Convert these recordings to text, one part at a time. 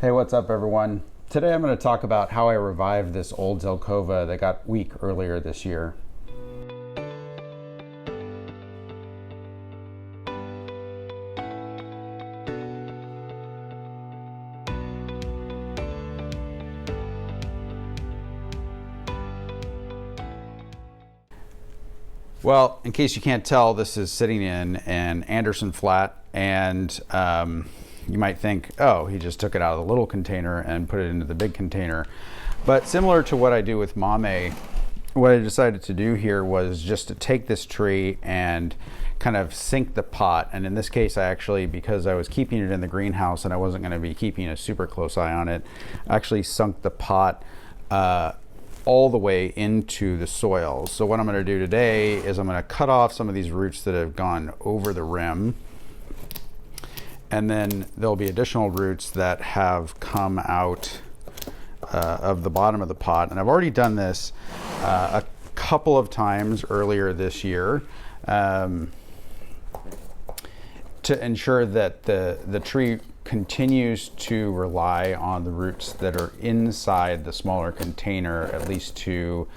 Hey, what's up everyone? Today I'm going to talk about how I revived this old Zelkova that got weak earlier this year. Well, in case you can't tell, this is sitting in an Anderson flat, and you might think, oh, he just took it out of the little container and put it into the big container. But similar to what I do with Mame, what I decided to do here was just to take this tree and kind of sink the pot. And in this case, I actually, because I was keeping it in the greenhouse and I wasn't going to be keeping a super close eye on it, I actually sunk the pot all the way into the soil. So what I'm going to do today is I'm going to cut off some of these roots that have gone over the rim, and then there'll be additional roots that have come out of the bottom of the pot. And I've already done this a couple of times earlier this year to ensure that the tree continues to rely on the roots that are inside the smaller container, at least to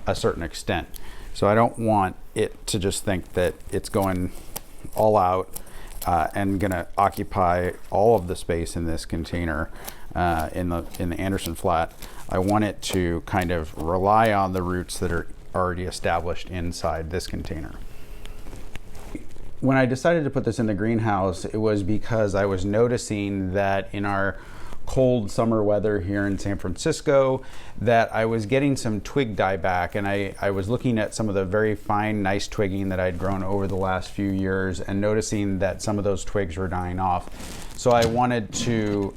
a certain extent. So I don't want it to just think that it's going all out and gonna occupy all of the space in this container in the Anderson flat. I want it to kind of rely on the roots that are already established inside this container. When I decided to put this in the greenhouse, it was because I was noticing that in our cold summer weather here in San Francisco, that I was getting some twig dieback, and I was looking at some of the very fine, nice twigging that I'd grown over the last few years and noticing that some of those twigs were dying off. So I wanted to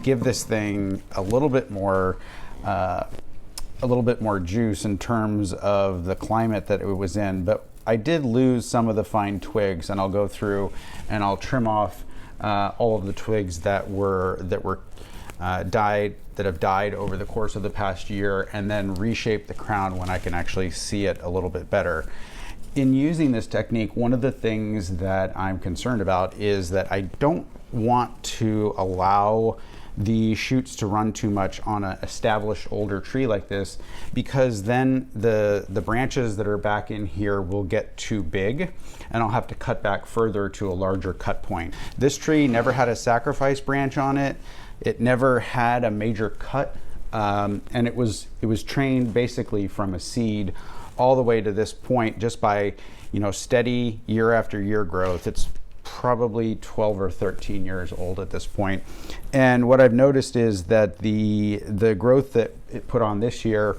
give this thing a little bit more juice in terms of the climate that it was in. But I did lose some of the fine twigs, and I'll go through and I'll trim off all of the twigs that have died over the course of the past year, and then reshape the crown when I can actually see it a little bit better. In using this technique, one of the things that I'm concerned about is that I don't want to allow the shoots to run too much on an established older tree like this, because then the branches that are back in here will get too big and I'll have to cut back further to a larger cut point. This tree never had a sacrifice branch on it. It never had a major cut, and it was trained basically from a seed all the way to this point just by, steady year after year growth. It's probably 12 or 13 years old at this point. And what I've noticed is that the growth that it put on this year,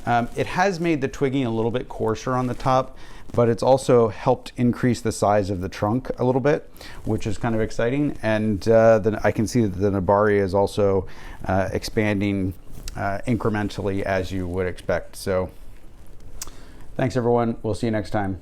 it has made the twigging a little bit coarser on the top, but it's also helped increase the size of the trunk a little bit, which is kind of exciting. And then I can see that the Nabari is also expanding incrementally, as you would expect. So thanks everyone. We'll see you next time.